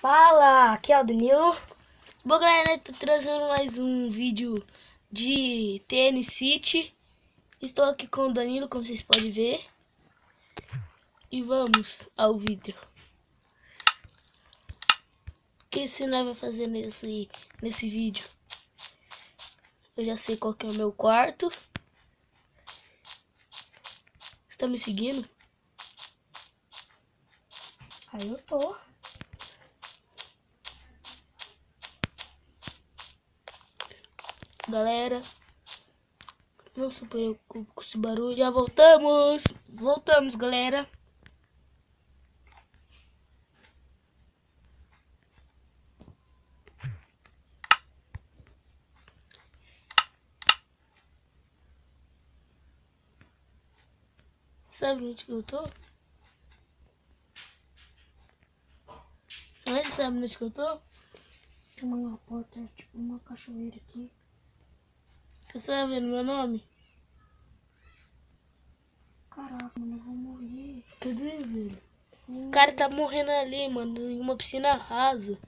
Fala, aqui é o Danilo. Bom, galera, tô trazendo mais um vídeo de TN City. Estou aqui com o Danilo, como vocês podem ver. E vamos ao vídeo. O que você vai fazer nesse vídeo? Eu já sei qual que é o meu quarto. Você tá me seguindo? Aí eu tô. Galera, não se preocupe com esse barulho. Já voltamos. Voltamos, galera. Sabe onde que eu tô? Mas sabe onde que eu tô? Tem uma porta, tipo uma cachoeira aqui. Você sabe meu nome? Caraca, mano, eu vou morrer. Cadê, velho? O cara tá morrendo ali, mano, em uma piscina rasa.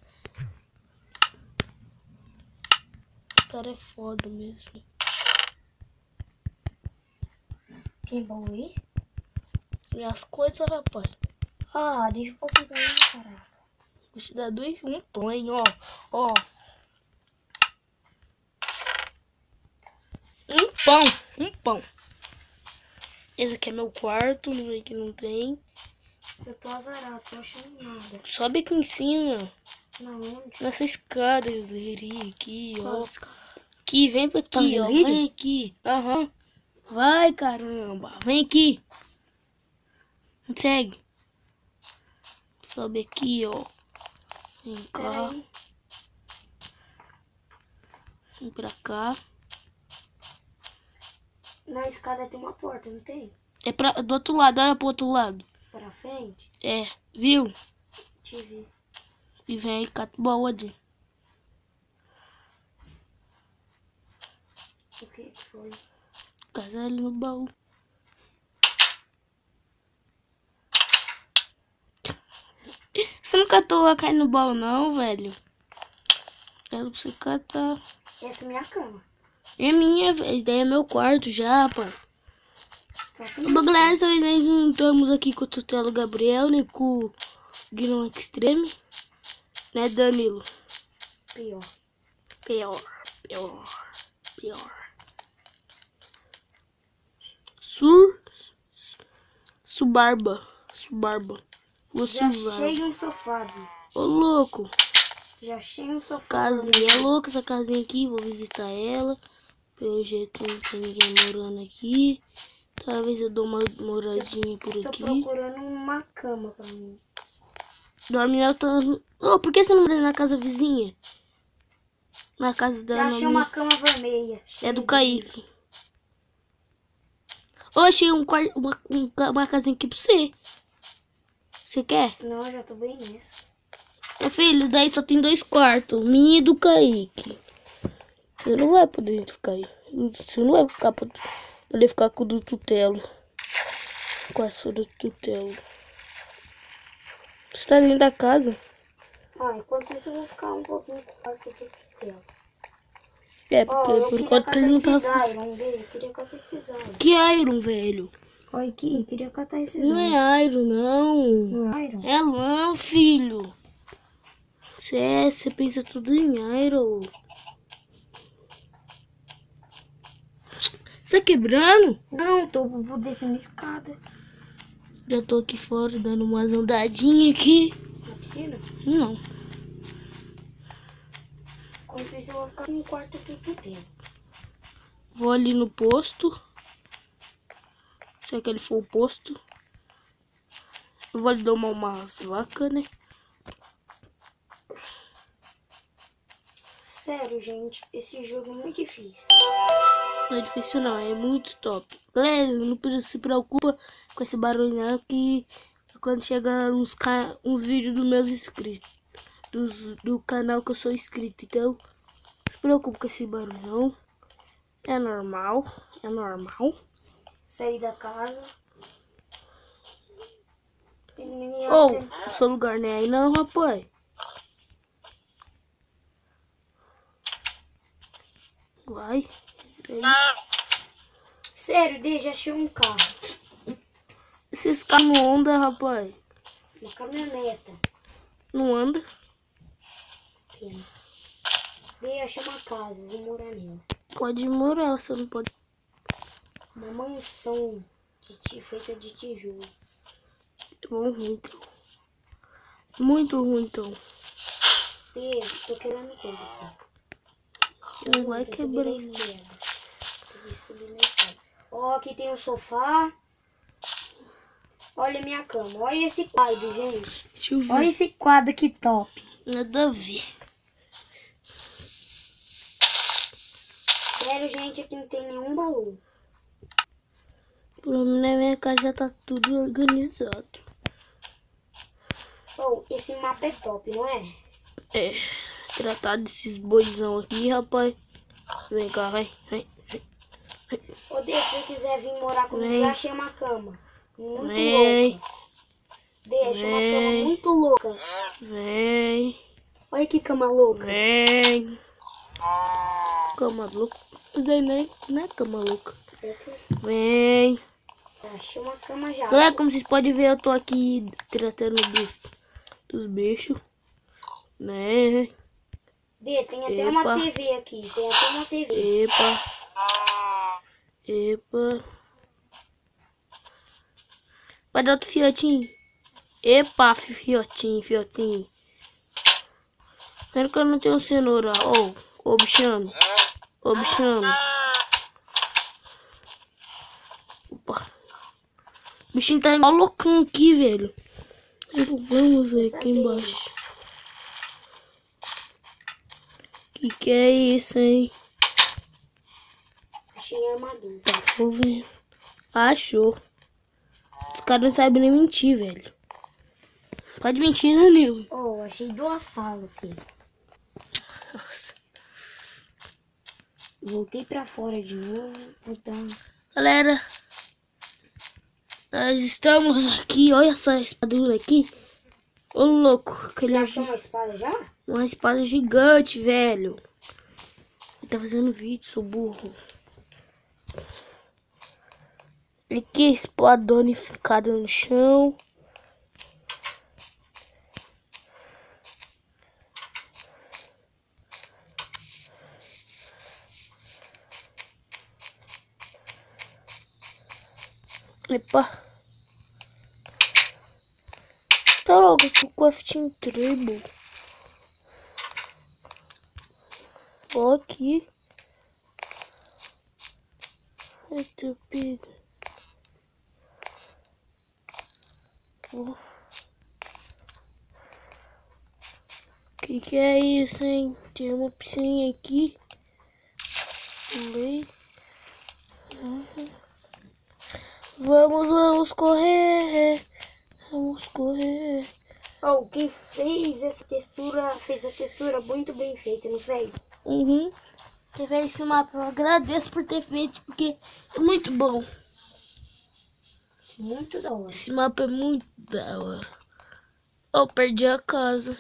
O cara é foda mesmo. Tem baú aí? E as coisas, rapaz. Ah, deixa um pouquinho pra mim, caraca. Vou te dar um pão, hein, ó. Ó. Um pão. Esse aqui é meu quarto, não é que não tem. Eu tô azarado, tô achando nada. Sobe aqui em cima. Na onde? Nessa escada aqui, ó. Nossa. Aqui, vem pra Tá aqui, fazendo ó. vídeo? Vem aqui. Aham. Vai, caramba. Vem aqui. Me segue. Sobe aqui, ó. Vem cá. Peraí. Vem pra cá. Na escada tem uma porta, não tem? É do outro lado, olha pro outro lado. Pra frente? É, viu? Te vi. E vem aí, cata o baú ali. O que foi? Cata ali no baú. Você não catou a carne no baú, não, velho? Quero pra você catar. Essa é minha cama. É minha vez, daí é meu quarto já, pá. Só que Bom, galera, dessa vez nós não estamos aqui com o Tutelo Gabriel, nem com o Guilherme Extreme. Né, Danilo? pior. Pior. Subarba. Já achei um sofá, viu? Ô, louco. Já achei um sofá. Casinha é louca essa casinha aqui. Vou visitar ela. Pelo jeito não tem ninguém morando aqui. Talvez eu dou uma moradinha por Tô aqui. procurando uma cama pra mim. Dorme na outra... Oh, por que você não mora na casa vizinha? Na casa da Já achei uma cama vermelha. É do Kaique. Ô, achei uma casinha aqui pra você. Você quer? Não, eu já tô bem nessa. Meu filho, daí só tem 2 quartos. Minha e do Kaique. Você não vai poder ficar aí. Você não vai poder ficar com o do Tutelo. Com a sua do Tutelo. Você tá dentro da casa? Ah, enquanto isso eu vou ficar um pouquinho com o quarto do Tutelo. É, porque por enquanto ele não tá funcionando. Queria catar esses iron. Que Iron, velho? Olha aqui, queria catar esses Não iron. é Iron, não. Não é iron? É lã, filho. Você pensa tudo em Iron. Você tá quebrando? Não, tô descendo a escada. Já tô aqui fora dando umas andadinhas aqui. Na piscina? Não. Enquanto isso eu vou ficar no quarto do Tutelo. Vou ali no posto. Se é que ele for o posto. Eu vou ali domar umas vacas, né? Sério, gente, esse jogo é muito difícil. Não é difícil não, é muito top. Galera, não se preocupa com esse barulho não, que quando chegar uns vídeos dos meus inscritos. Do canal que eu sou inscrito. Então, não se preocupa com esse barulho não. É normal. Saí da casa. Ô, o seu lugar não é aí não, rapaz. Vai. Aí. Sério, já achei um carro. Esses carros não andam, rapaz. Uma caminhoneta. Não anda. Pena. Achei uma casa, vou morar nela. Pode morar, você não pode. Uma mansão feita de tijolo. Bom, ruim, então. Muito ruim, então. Tô querendo coisa aqui. Não vai quebrar. Tem que subir na escada. Ó, aqui tem um sofá. Olha minha cama. Olha esse quadro, gente. Deixa eu ver. Olha esse quadro que top. Nada a ver. Sério, gente, aqui não tem nenhum baú. Por mim, na minha casa já tá tudo organizado. Oh, esse mapa é top, não é? É. Tratar desses boizão aqui, rapaz. Vem cá, vai. Ô, Dê, se você quiser vir morar comigo, Vem. já achei uma cama. Muito Vem. louca. Dê, achei uma cama muito louca. Vem. Olha que cama louca. Vem. Cama louca. Isso daí não é cama louca. Vem. Achei uma cama já. Galera, como vocês podem ver, eu tô aqui tratando dos bichos. Né? Dê, tem até uma TV aqui. Tem até uma TV. Epa. Vai dar outro fiotinho. Epa, fiotinho. Sério que eu não tenho cenoura. Ô, bichano. Opa. O bichinho tá igual loucão aqui, velho. Vamos ver aqui embaixo. Que é isso, hein? Achei a armadura. Tá vendo? Achou. Os caras não sabem nem mentir, velho. Pode mentir, Danilo. Oh, achei 2 salas aqui. Nossa. Voltei pra fora de novo. Galera, nós estamos aqui. Olha essa espadura aqui. Ô, louco. Já achou uma espada já? Uma espada gigante, velho. Ele tá fazendo vídeo, sou burro. Aqui, espadona ficada no chão. Epa. Tá logo com o crafting table. Ó aqui. Eita, pega. Que é isso, hein? Tem uma piscininha aqui. Pulei. Vamos correr. Oh, quem fez a textura muito bem feita, não fez? Uhum. Quem fez esse mapa, eu agradeço por ter feito, porque é muito bom. Muito da hora. Esse mapa é muito da hora. Oh, perdi a casa.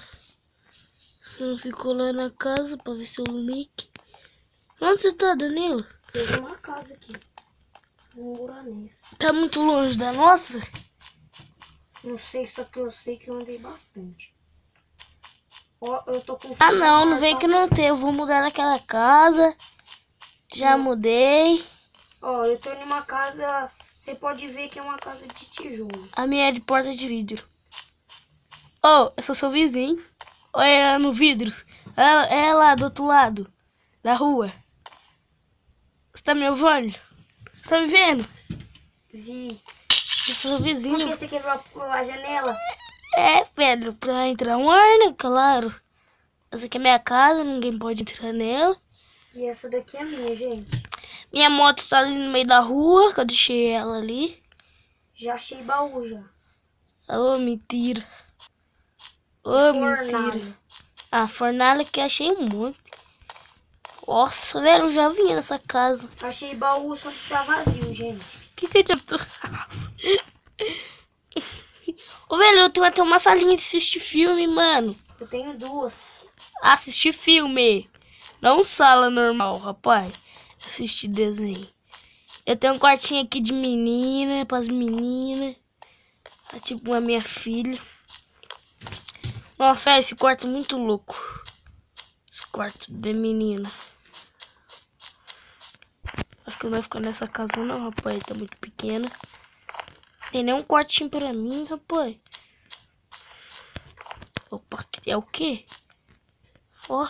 Você não ficou lá na casa pra ver seu nick? Onde você tá, Danilo? Tem uma casa aqui. Vou morar nessa. Tá muito longe da nossa? Não sei, só que eu sei que eu andei bastante. Ó, eu tô com... Ah, não vem que não tem. Eu vou mudar naquela casa. Já mudei. Ó, eu tô em uma casa... Você pode ver que é uma casa de tijolo. A minha é de porta de vidro. Oh, eu sou seu vizinho. Olha no vidro. É lá do outro lado da rua. Você tá me ouvindo? Você tá me vendo? Vi. Eu sou seu vizinho. Por que você quebrou a janela? É, velho, pra entrar um ar, né? Claro. Essa aqui é minha casa, ninguém pode entrar nela. E essa daqui é minha, gente. Minha moto tá ali no meio da rua, que eu deixei ela ali. Já achei baú, já. Ô, mentira. Ô, mentira. A fornalha que achei um monte. Nossa, velho, eu já vim nessa casa. Achei baú, só que tá vazio, gente. Que adiantou? Ô, velho, eu tenho até uma salinha de assistir filme, mano. Eu tenho 2. Assistir filme. Não sala normal, rapaz. Assistir desenho. Eu tenho um quartinho aqui de menina, pras meninas. É tipo a minha filha. Nossa, esse quarto é muito louco. Esse quarto de menina. Acho que não vai ficar nessa casa não, rapaz. Tá muito pequena. Tem nem um quartinho pra mim, rapaz. Opa, que é o quê? Ó,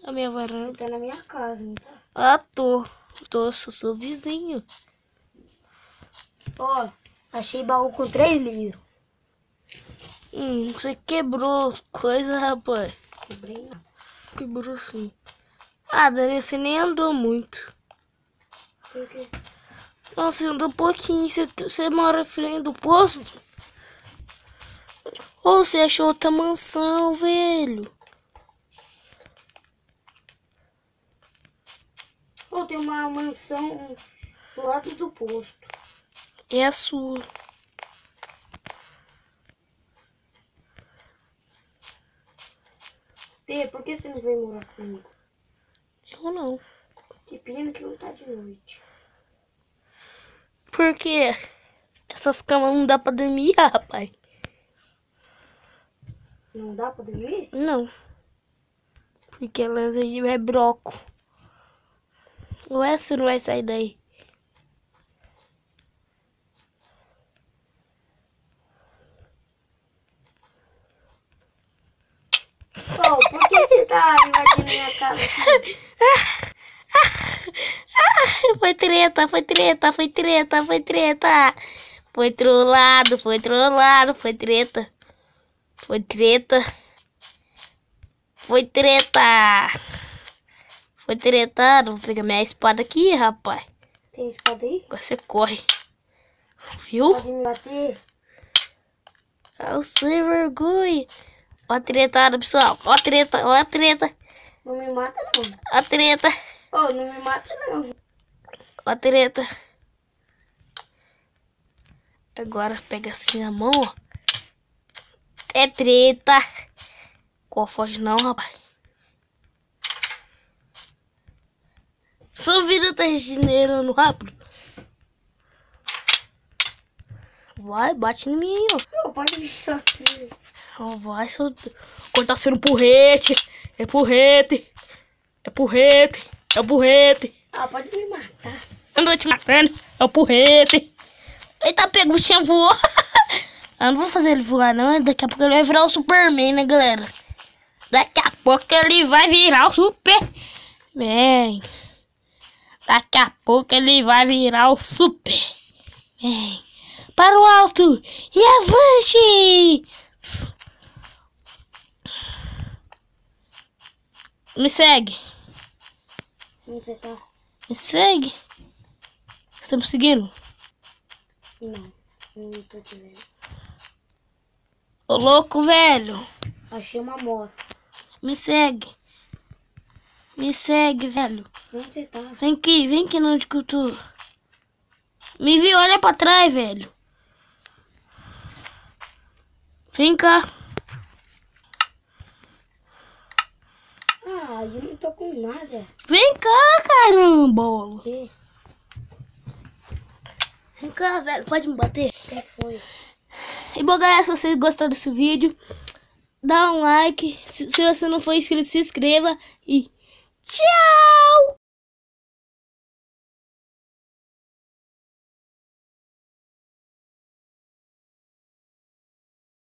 a minha varanda. Você tá na minha casa, não tá? Ah, tô. Sou seu vizinho. Ó, achei baú com 3 livros. Você quebrou coisa, rapaz. Quebrei nada. Quebrou sim. Ah, Dani, você nem andou muito. Por quê? Nossa, você andou pouquinho. Você mora frente do posto? Ou você achou outra mansão, velho? Ó, tem uma mansão do lado do posto. É a sua. Tê, por que você não veio morar comigo? Eu não. Que pena que não tá de noite. Por quê? Essas camas não dá pra dormir, rapaz. Não dá pra dormir? Não. Porque elas é broco. Ué, você não vai sair daí. Ó, por que você tá invadindo minha casa aqui? Foi treta, foi treta, foi treta, foi treta. Foi trollado, foi trollado, foi treta. Foi treta. Foi treta. Foi tretado. Vou pegar minha espada aqui, rapaz. Tem espada aí? Agora você corre. Viu? Pode me bater? Eu sem vergonha. Ó a tretada, pessoal. Ó a treta, ó a treta. Não me mata, não. Ó a treta. Ô, não me mata, não. Ó a treta. Agora pega assim na mão, ó. É treta. Qual foge não, rapaz? Sua vida tá regenerando rápido. Vai, bate em mim, ó. Ô, pode me bater. Ó, vai, seu... Quando tá sendo porrete. É porrete. É porrete. É o porrete. Ah, pode me matar. Eu não tô te matando. É o porrete. Eita, pega o bichinho voou. Eu não vou fazer ele voar, não. Daqui a pouco ele vai virar o Superman, né, galera? Daqui a pouco ele vai virar o Superman. Daqui a pouco ele vai virar o Superman. Para o alto e avance! Me segue. Onde você tá? Me segue. Você tá me seguindo? Não, eu não tô te vendo. Ô, louco, velho. Achei uma moto. Me segue. Me segue, velho. Onde você tá? Vem aqui onde que eu tô. Me viu, olha pra trás, velho. Vem cá. Ah, eu não tô com nada. Vem cá, caramba. O quê? Vem cá, velho. Pode me bater? O que foi? E bom, galera, se você gostou desse vídeo, dá um like. Se você não for inscrito, se inscreva. E tchau!